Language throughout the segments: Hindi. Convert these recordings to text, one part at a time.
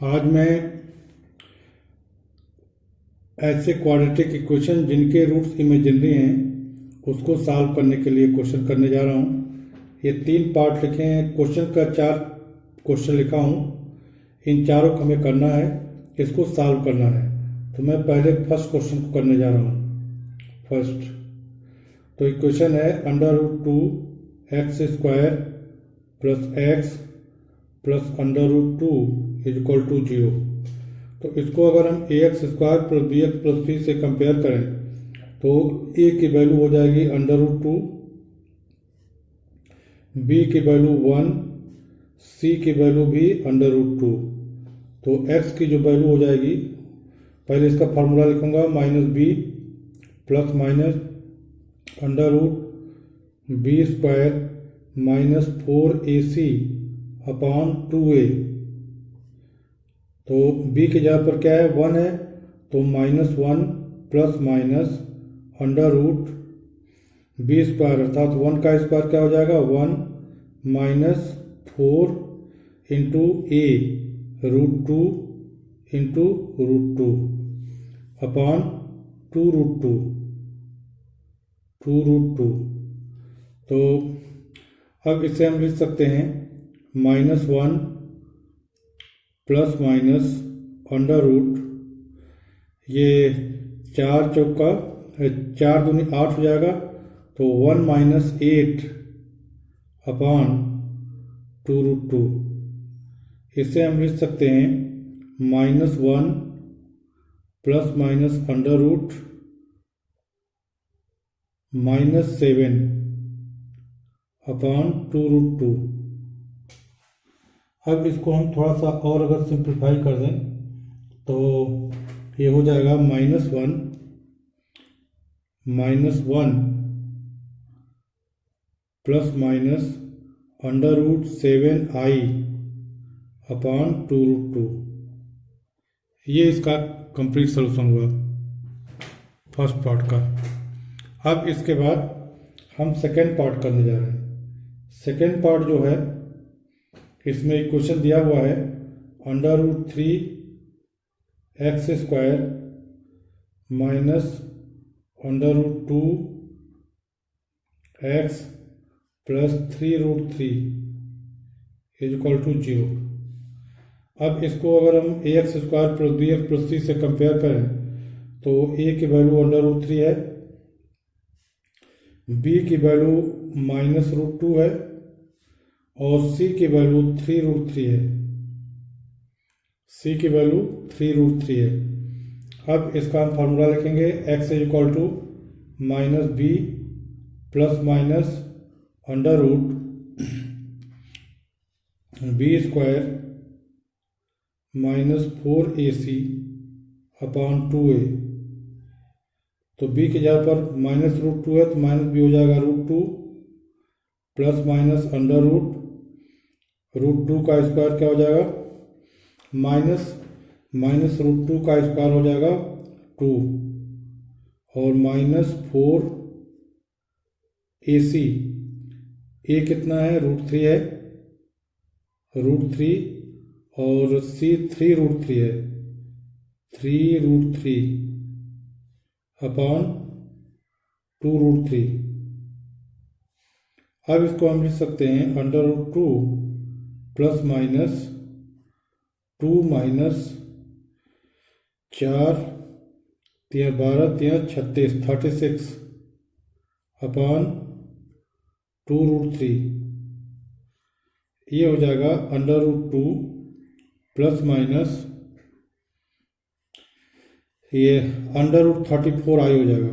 आज मैं ऐसे क्वाड्रेटिक इक्वेशन जिनके रूट्स इमेजिनरी हैं उसको सॉल्व करने के लिए क्वेश्चन करने जा रहा हूँ। ये 3 पार्ट लिखे हैं, क्वेश्चन का 4 क्वेश्चन लिखा हूँ। इन चारों को हमें करना है, इसको सॉल्व करना है। तो मैं पहले फर्स्ट क्वेश्चन को करने जा रहा हूँ। फर्स्ट तो इक्वेशन है √2x² + x + √2 = 0। तो इसको अगर हम ax² + bx + c से कंपेयर करें तो a की वैल्यू हो जाएगी √2, b की वैल्यू 1, c की वैल्यू भी √2। तो x की जो वैल्यू हो जाएगी, पहले इसका फार्मूला लिखूंगा -b ± √b² - 4ac/2a। तो b की जगह पर क्या है, 1 है, तो -1 ± √b² अर्थात 1 का स्क्वायर क्या हो जाएगा, 1 - 4 × a √2 × √2 अपॉन 2√2। तो अब इसे हम लिख सकते हैं -1 ± √ ये 4 चौका 4 दूनी 8 हो जाएगा, तो 1 - 8 अपॉन 2√2। इसे हम लिख सकते हैं -1 ± √-7 अपॉन 2√2। अब इसको हम थोड़ा सा और अगर सिंप्लीफाई कर दें तो ये हो जाएगा -1 ± √7i अपॉन 2√2। ये इसका कंप्लीट सॉल्यूशन हुआ फर्स्ट पार्ट का। अब इसके बाद हम सेकेंड पार्ट करने जा रहे हैं। सेकेंड पार्ट जो है, इसमें इक्वेशन दिया हुआ है √3x² - √2x + 3√3 = 0। अब इसको अगर हम ax² + bx + c से कंपेयर करें तो a की वैल्यू √3 है, b की वैल्यू -√2 है और c की वैल्यू 3√3 है। c की वैल्यू 3√3 है। अब इसका हम फार्मूला लिखेंगे x = -b ± √b² - 4ac/2a। तो b की जगह पर -√2 है, तो -b हो जाएगा √2 ±√2 का स्क्वायर क्या हो जाएगा, -√2 का स्क्वायर हो जाएगा 2 और -4ac। a कितना है, √3 है, √3 और c 3√3 है, 3√3 अपॉन 2√3। अब इसको हम लिख सकते हैं √2 ± 2 - 4 × 12 × 36 अपॉन 2√3। ये हो जाएगा √2 ± ये √34i हो जाएगा,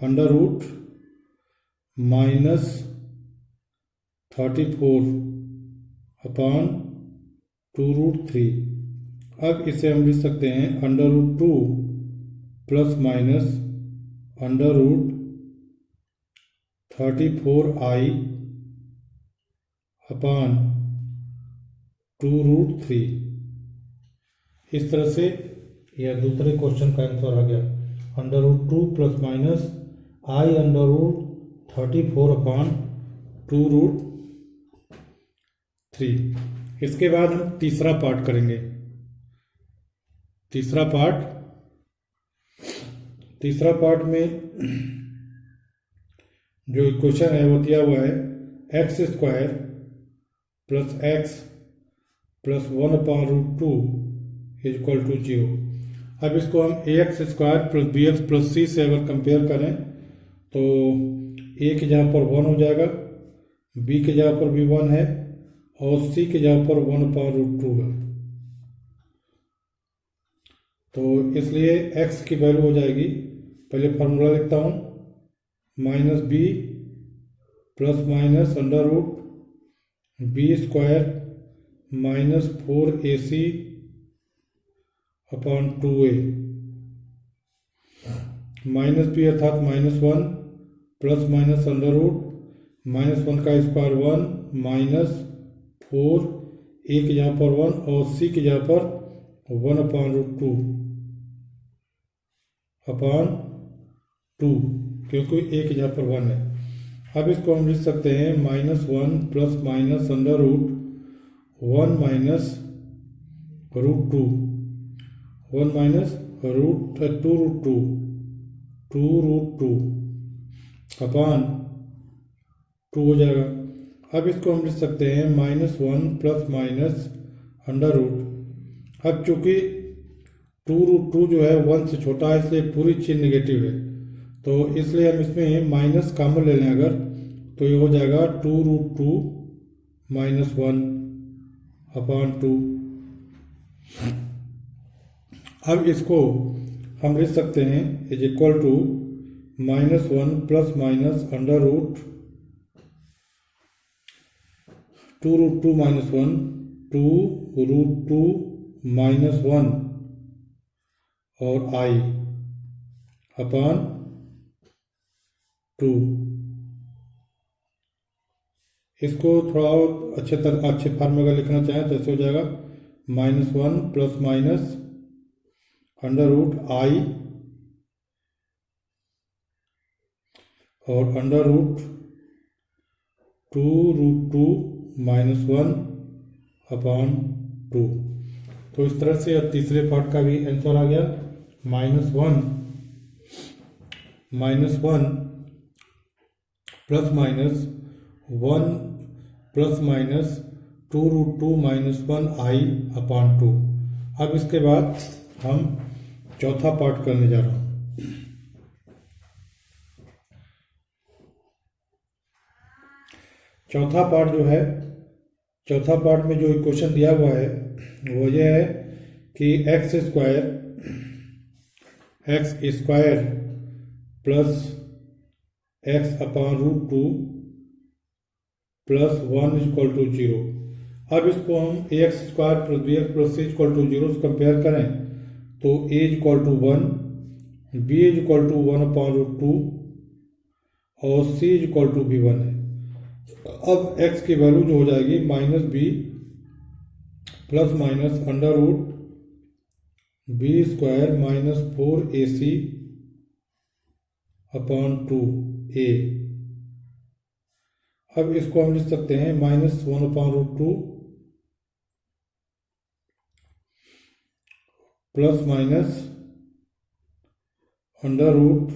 √-34 अपॉन 2√3। अब इसे हम लिख सकते हैं √2 ± √34i अपॉन 2√3। इस तरह से यह दूसरे क्वेश्चन का आंसर आ गया, √2 ± i√34 अपॉन 2√3। इसके बाद हम तीसरा पार्ट करेंगे। तीसरा पार्ट में जो इक्वेशन है वो दिया हुआ है X square plus X plus 1/√2 is equal to 0। अब इसको हम A X square plus B X plus C से अगर कंपेयर करें तो ए की जगह पर 1 हो जाएगा, बी की जगह पर भी 1 है और सी की जगह पर 1/√2 है। तो इसलिए x की वैल्यू हो जाएगी, पहले फार्मूला लिखता हूँ, minus B plus minus under root B square minus 4ac upon 2a, minus B अर्थात -1 प्लस माइनस अंडर रूट -1 का स्क्वायर 1 माइनस 4 a की जगह पर 1 और c की जगह पर 1/√2 अपॉन 2, क्योंकि a की जगह पर 1 है। अब इसको हम लिख सकते हैं -1 plus minus under root 1 minus √2 1 minus √2 upon 2 हो जाएगा। अब इसको हम लिख सकते हैं -1 प्लस माइनस अंडर रूट। अब चूंकि 2√2 जो है 1 से छोटा है इसलिए पूरी चीज निगेटिव है, तो इसलिए हम इसमें माइनस कॉमन ले लें अगर, तो ये हो जाएगा 2√2 माइनस 1 अपॉन 2। अब इसको हम लिख सकते हैं is equal to -1 plus minus under root 2√2 minus 1 2√2 minus 1 और i अपॉन 2। इसको थोड़ा और अच्छे फॉर्म में अगर लिखना चाहें तो ऐसे हो जाएगा -1 plus minus under root i और अंडर रूट 2√2 माइनस 1 अपॉन 2। तो इस तरह से अब तीसरे पार्ट का भी आंसर आ गया, -1 plus minus 1 plus minus 2√2 minus 1 i upon 2। अब इसके बाद हम चौथा पार्ट करने जा रहा हूँ। चौथा पार्ट में जो इक्वेशन दिया हुआ है वो ये है कि X square plus X upon √2 plus 1 equal to 0। अब इसको हम A X square plus B X plus C equal to 0 से कंपेयर करें तो A equal to 1, B equal to 1/√2 और सी इक्वल टू भी 1 है। अब x की वैल्यू जो हो जाएगी -b plus minus under root B square minus 4ac upon 2a। अब इसको हम लिख सकते हैं -1/√2 प्लस माइनस अंडर रूट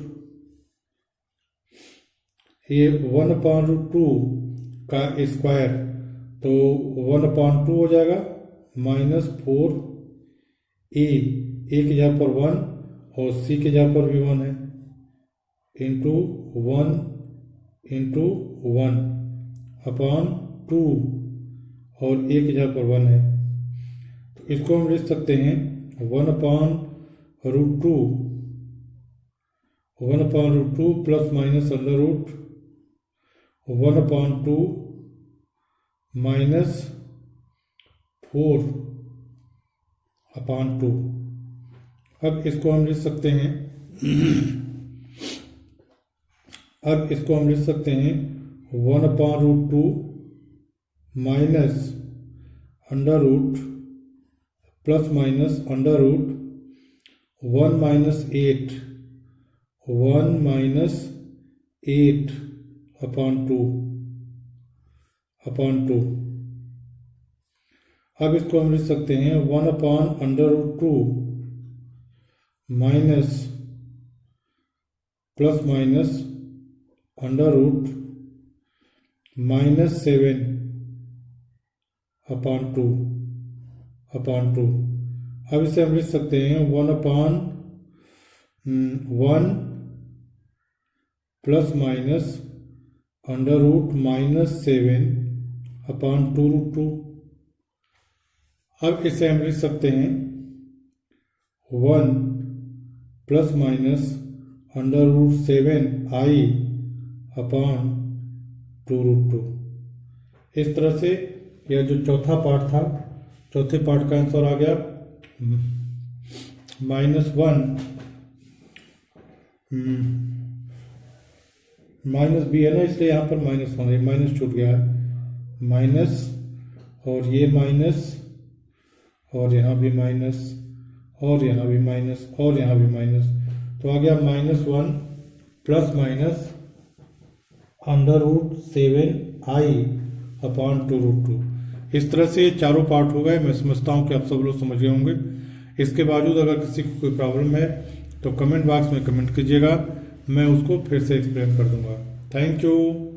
ये 1/√2 का स्क्वायर, तो 1/2 हो जाएगा माइनस 4a की जगह पर 1 और c की जगह पर भी 1 है, इंटू 1 अपॉन 2 और a की जगह पर 1 है। तो इसको हम लिख सकते हैं 1/√2 plus minus under root 1/2 minus 4 upon 2। अब इसको हम लिख सकते हैं 1/√2 minus under root plus minus under root 1 minus 8 upon 2। अब इसको हम लिख सकते हैं 1/√2 minus plus minus under root -7 upon two. अब इसे हम लिख सकते हैं 1/1 plus minus under root -7 upon 2√2। अब इसे हम लिख सकते हैं 1 plus minus under root 7i upon 2√2। इस तरह से यह जो चौथा पार्ट था, चौथे पार्ट का आंसर आ गया -1 माइनस बी है ना, इसलिए यहाँ पर -1 है, माइनस छूट गया है, माइनस और ये माइनस और यहाँ भी माइनस और यहाँ भी माइनस और यहाँ भी माइनस, तो आ गया -1 plus minus under root 7i upon 2√2। इस तरह से चारों पार्ट हो गए। मैं समझता हूँ कि आप सब लोग समझ गए होंगे। इसके बावजूद अगर किसी को कोई प्रॉब्लम है तो कमेंट बॉक्स में कमेंट कीजिएगा, मैं उसको फिर से एक्सप्लेन कर दूंगा। Thank you.